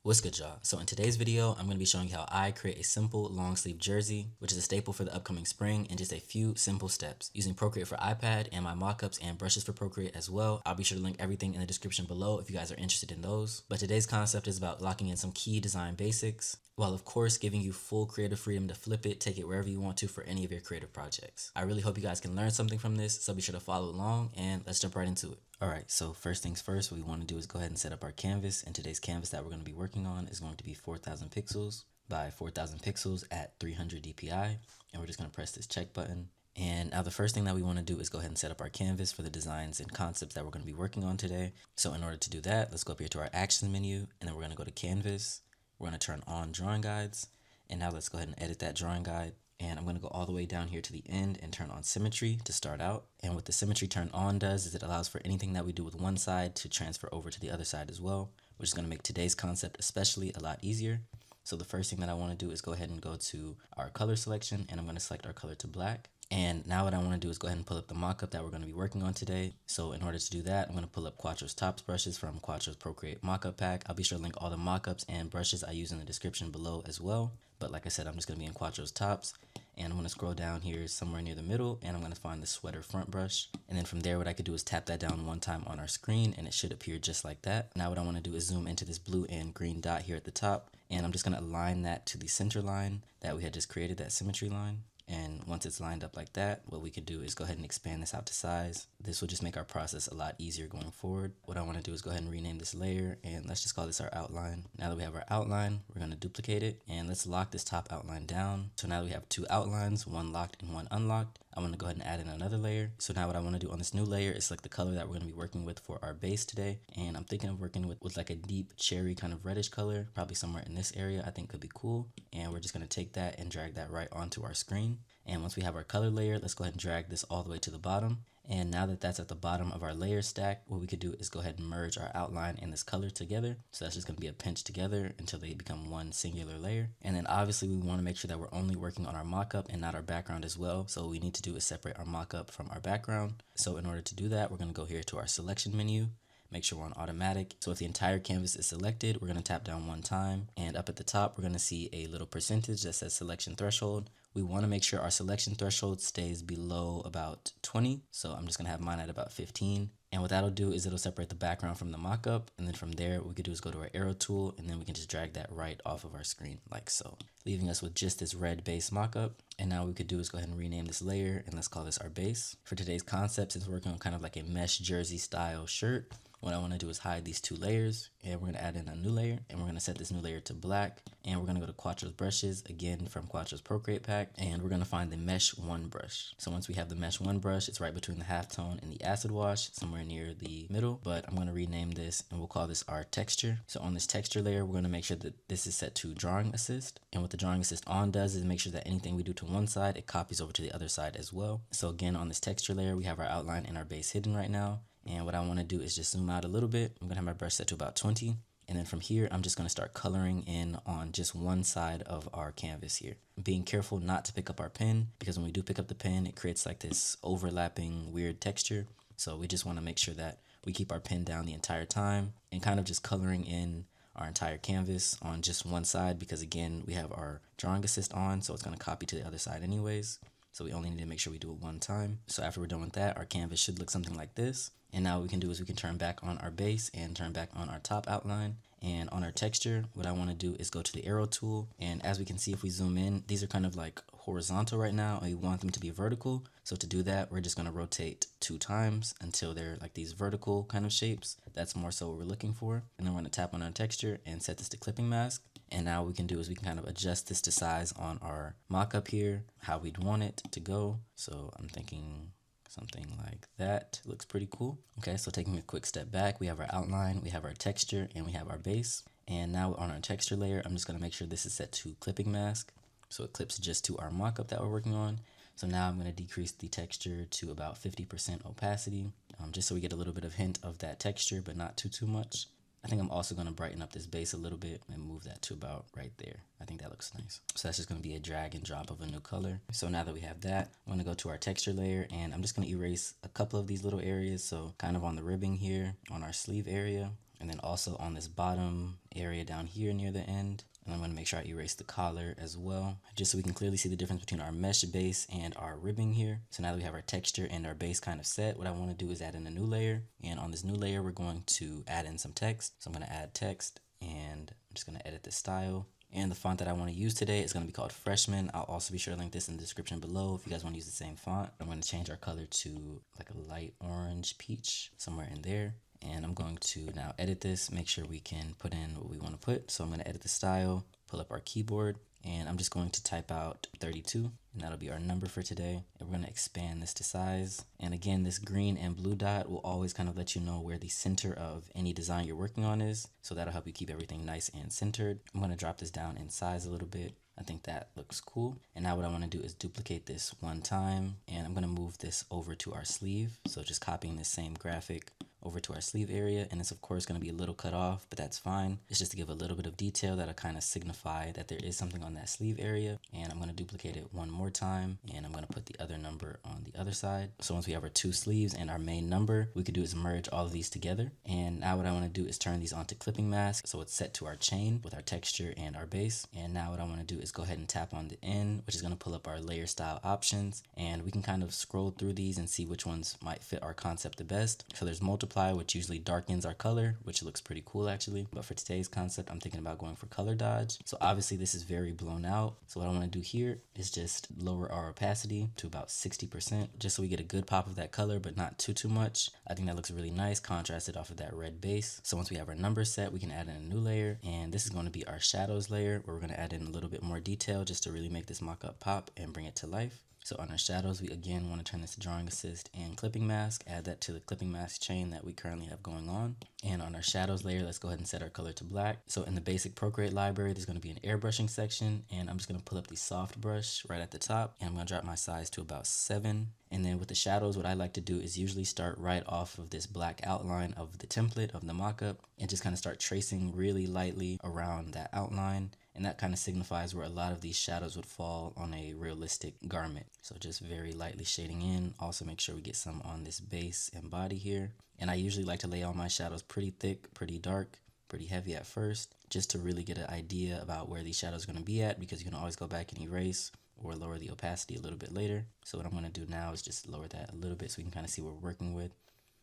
What's good, y'all? So in today's video, I'm going to be showing you how I create a simple long sleeve jersey, which is a staple for the upcoming spring, in just a few simple steps. Using Procreate for iPad and my mockups and brushes for Procreate as well. I'll be sure to link everything in the description below if you guys are interested in those. But today's concept is about locking in some key design basics, while of course giving you full creative freedom to flip it, take it wherever you want to for any of your creative projects. I really hope you guys can learn something from this, so be sure to follow along and let's jump right into it. Alright, so first things first, what we want to do is go ahead and set up our canvas, and today's canvas that we're going to be working on is going to be 4,000 pixels by 4,000 pixels at 300 dpi, and we're just going to press this check button. And now the first thing that we want to do is go ahead and set up our canvas for the designs and concepts that we're going to be working on today. So in order to do that, let's go up here to our actions menu, and then we're going to go to canvas. We're going to turn on drawing guides, and now let's go ahead and edit that drawing guide. And I'm going to go all the way down here to the end and turn on symmetry to start out. And what the symmetry turn on does is it allows for anything that we do with one side to transfer over to the other side as well, which is going to make today's concept especially a lot easier. So the first thing that I want to do is go ahead and go to our color selection, and I'm going to select our color to black. And now what I want to do is go ahead and pull up the mockup that we're going to be working on today. So in order to do that, I'm going to pull up Quatro's Tops brushes from Quatro's Procreate Mockup Pack. I'll be sure to link all the mockups and brushes I use in the description below as well. But like I said, I'm just going to be in Quatro's Tops. And I'm going to scroll down here somewhere near the middle, and I'm going to find the sweater front brush. And then from there, what I could do is tap that down one time on our screen, and it should appear just like that. Now what I want to do is zoom into this blue and green dot here at the top. And I'm just going to align that to the center line that we had just created, that symmetry line. And once it's lined up like that, what we could do is go ahead and expand this out to size. This will just make our process a lot easier going forward. What I want to do is go ahead and rename this layer, and let's just call this our outline. Now that we have our outline, we're going to duplicate it, and let's lock this top outline down. So now that we have two outlines, one locked and one unlocked, I'm going to go ahead and add in another layer. So now what I want to do on this new layer is select the color that we're going to be working with for our base today. And I'm thinking of working with like a deep cherry kind of reddish color, probably somewhere in this area I think could be cool. And we're just going to take that and drag that right onto our screen. And once we have our color layer, let's go ahead and drag this all the way to the bottom. And now that that's at the bottom of our layer stack, what we could do is go ahead and merge our outline and this color together. So that's just going to be a pinch together until they become one singular layer. And then obviously we want to make sure that we're only working on our mockup and not our background as well. So what we need to do is separate our mockup from our background. So in order to do that, we're going to go here to our selection menu. Make sure we're on automatic. So if the entire canvas is selected, we're going to tap down one time, and up at the top we're going to see a little percentage that says selection threshold. We want to make sure our selection threshold stays below about 20. So I'm just going to have mine at about 15. And what that'll do is it'll separate the background from the mockup. And then from there, what we could do is go to our arrow tool, and then we can just drag that right off of our screen like so, leaving us with just this red base mockup. And now what we could do is go ahead and rename this layer, and let's call this our base. For today's concept, since we're working on kind of like a mesh jersey style shirt, what I want to do is hide these two layers, and we're going to add in a new layer, and we're going to set this new layer to black, and we're going to go to Quatro's brushes, again from Quatro's Procreate Pack, and we're going to find the Mesh 1 brush. So once we have the Mesh 1 brush, it's right between the halftone and the acid wash, somewhere near the middle, but I'm going to rename this, and we'll call this our texture. So on this texture layer, we're going to make sure that this is set to drawing assist, and what the drawing assist on does is make sure that anything we do to one side, it copies over to the other side as well. So again, on this texture layer, we have our outline and our base hidden right now. And what I want to do is just zoom out a little bit. I'm going to have my brush set to about 20. And then from here, I'm just going to start coloring in on just one side of our canvas here. Being careful not to pick up our pen, because when we do pick up the pen, it creates like this overlapping weird texture. So we just want to make sure that we keep our pen down the entire time and kind of just coloring in our entire canvas on just one side, because again, we have our drawing assist on, so it's going to copy to the other side anyways. So we only need to make sure we do it one time. So after we're done with that, our canvas should look something like this. And now what we can do is we can turn back on our base and turn back on our top outline. And on our texture, what I want to do is go to the arrow tool. And as we can see, if we zoom in, these are kind of like horizontal right now, and we want them to be vertical. So to do that, we're just going to rotate 2 times until they're like these vertical kind of shapes. That's more so what we're looking for. And then we're going to tap on our texture and set this to clipping mask. And now what we can do is we can kind of adjust this to size on our mockup here, how we'd want it to go. So I'm thinking something like that. Looks pretty cool. Okay, so taking a quick step back, we have our outline, we have our texture, and we have our base. And now on our texture layer, I'm just going to make sure this is set to clipping mask, so it clips just to our mockup that we're working on. So now I'm going to decrease the texture to about 50% opacity, just so we get a little bit of hint of that texture, but not too much. I think I'm also going to brighten up this base a little bit and move that to about right there. I think that looks nice. So that's just going to be a drag and drop of a new color. So now that we have that, I'm going to go to our texture layer, and I'm just going to erase a couple of these little areas. So kind of on the ribbing here, on our sleeve area, And then also on this bottom area down here near the end. And I'm going to make sure I erase the collar as well, just so we can clearly see the difference between our mesh base and our ribbing here. So now that we have our texture and our base kind of set, what I want to do is add in a new layer. And on this new layer, we're going to add in some text. So I'm going to add text, and I'm just going to edit the style. And the font that I want to use today is going to be called Freshman. I'll also be sure to link this in the description below if you guys want to use the same font. I'm going to change our color to like a light orange peach, somewhere in there. And I'm going to now edit this, make sure we can put in what we want to put. So I'm going to edit the style, pull up our keyboard, and I'm just going to type out 32, and that'll be our number for today. And we're going to expand this to size. And again, this green and blue dot will always kind of let you know where the center of any design you're working on is. So that'll help you keep everything nice and centered. I'm going to drop this down in size a little bit. I think that looks cool. And now what I want to do is duplicate this one time, and I'm going to move this over to our sleeve. So just copying this same graphic over to our sleeve area, and it's of course going to be a little cut off, but that's fine. It's just to give a little bit of detail that'll kind of signify that there is something on that sleeve area. And I'm going to duplicate it one more time, and I'm going to put the other number on the other side. So once we have our two sleeves and our main number, we could do is merge all of these together. And now what I want to do is turn these onto clipping mask, so it's set to our chain with our texture and our base. And now what I want to do is go ahead and tap on the N, which is going to pull up our layer style options, and we can kind of scroll through these and see which ones might fit our concept the best. So there's multiply, which usually darkens our color, which looks pretty cool actually. But for today's concept, I'm thinking about going for color dodge. So obviously this is very blown out. So what I want to do here is just lower our opacity to about 60%, just so we get a good pop of that color, but not too much. I think that looks really nice, contrasted off of that red base. So once we have our numbers set, we can add in a new layer, and this is going to be our shadows layer, where we're going to add in a little bit more detail just to really make this mock-up pop and bring it to life. So on our shadows, we again want to turn this to drawing assist and clipping mask, add that to the clipping mask chain that we currently have going on. And on our shadows layer, let's go ahead and set our color to black. So in the basic Procreate library, there's going to be an airbrushing section, and I'm just going to pull up the soft brush right at the top, and I'm going to drop my size to about 7. And then with the shadows, what I like to do is usually start right off of this black outline of the template of the mockup and just kind of start tracing really lightly around that outline. And that kind of signifies where a lot of these shadows would fall on a realistic garment. So just very lightly shading in. Also make sure we get some on this base and body here. And I usually like to lay all my shadows pretty thick, pretty dark, pretty heavy at first, just to really get an idea about where these shadows are going to be at, because you can always go back and erase or lower the opacity a little bit later. So what I'm going to do now is just lower that a little bit so we can kind of see what we're working with.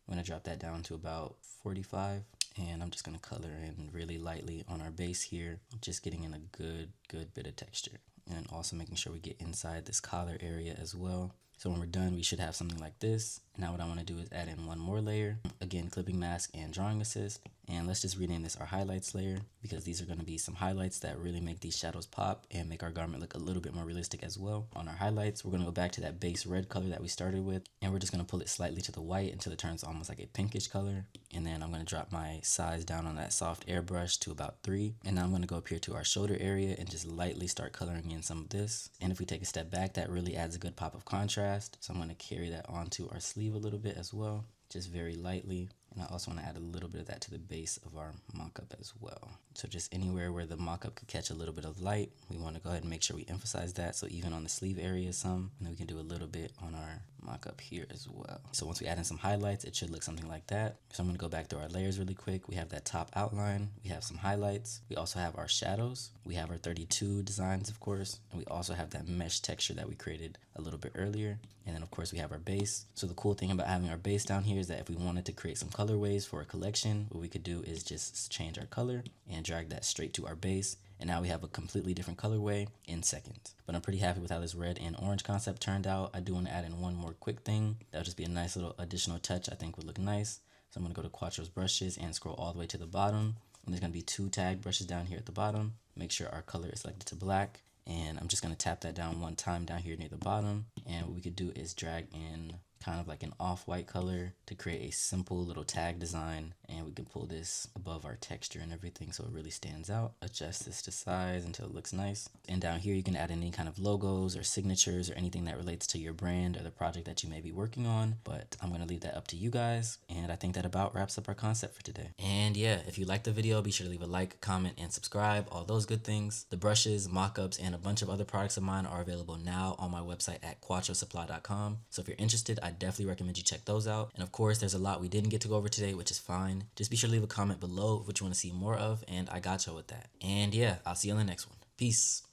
I'm going to drop that down to about 45. And I'm just going to color in really lightly on our base here, just getting in a good bit of texture. And also making sure we get inside this collar area as well. So when we're done, we should have something like this. Now what I want to do is add in one more layer. Again, clipping mask and drawing assist. And let's just rename this our highlights layer, because these are going to be some highlights that really make these shadows pop and make our garment look a little bit more realistic as well. On our highlights, we're going to go back to that base red color that we started with, and we're just going to pull it slightly to the white until it turns almost like a pinkish color. And then I'm going to drop my size down on that soft airbrush to about 3. And now I'm going to go up here to our shoulder area and just lightly start coloring in some of this. And if we take a step back, that really adds a good pop of contrast. So I'm going to carry that onto our sleeve a little bit as well, just very lightly. And I also want to add a little bit of that to the base of our mock-up as well. So just anywhere where the mock-up could catch a little bit of light, we want to go ahead and make sure we emphasize that. So even on the sleeve area some, and then we can do a little bit on our mock-up here as well. So once we add in some highlights, it should look something like that. So I'm going to go back through our layers really quick. We have that top outline. We have some highlights. We also have our shadows. We have our 32 designs, of course. And we also have that mesh texture that we created a little bit earlier. And then of course we have our base. So the cool thing about having our base down here is that if we wanted to create some colorways for a collection, what we could do is just change our color and drag that straight to our base. And now we have a completely different colorway in seconds. But I'm pretty happy with how this red and orange concept turned out. I do want to add in one more quick thing. That'll just be a nice little additional touch I think would look nice. So I'm going to go to Quattro's brushes and scroll all the way to the bottom. And there's going to be 2 tag brushes down here at the bottom. Make sure our color is selected to black. And I'm just going to tap that down one time down here near the bottom. And what we could do is drag in kind of like an off-white color to create a simple little tag design, and we can pull this above our texture and everything so it really stands out. Adjust this to size until it looks nice. And down here you can add any kind of logos or signatures or anything that relates to your brand or the project that you may be working on, but I'm going to leave that up to you guys. And I think that about wraps up our concept for today. And yeah, if you liked the video, be sure to leave a like, comment, and subscribe, all those good things. The brushes, mock-ups, and a bunch of other products of mine are available now on my website at quattrosupply.com. So if you're interested, I definitely recommend you check those out. And of course, there's a lot we didn't get to go over today, which is fine. Just be sure to leave a comment below what you want to see more of, and I got y'all with that. And yeah, I'll see you on the next one. Peace.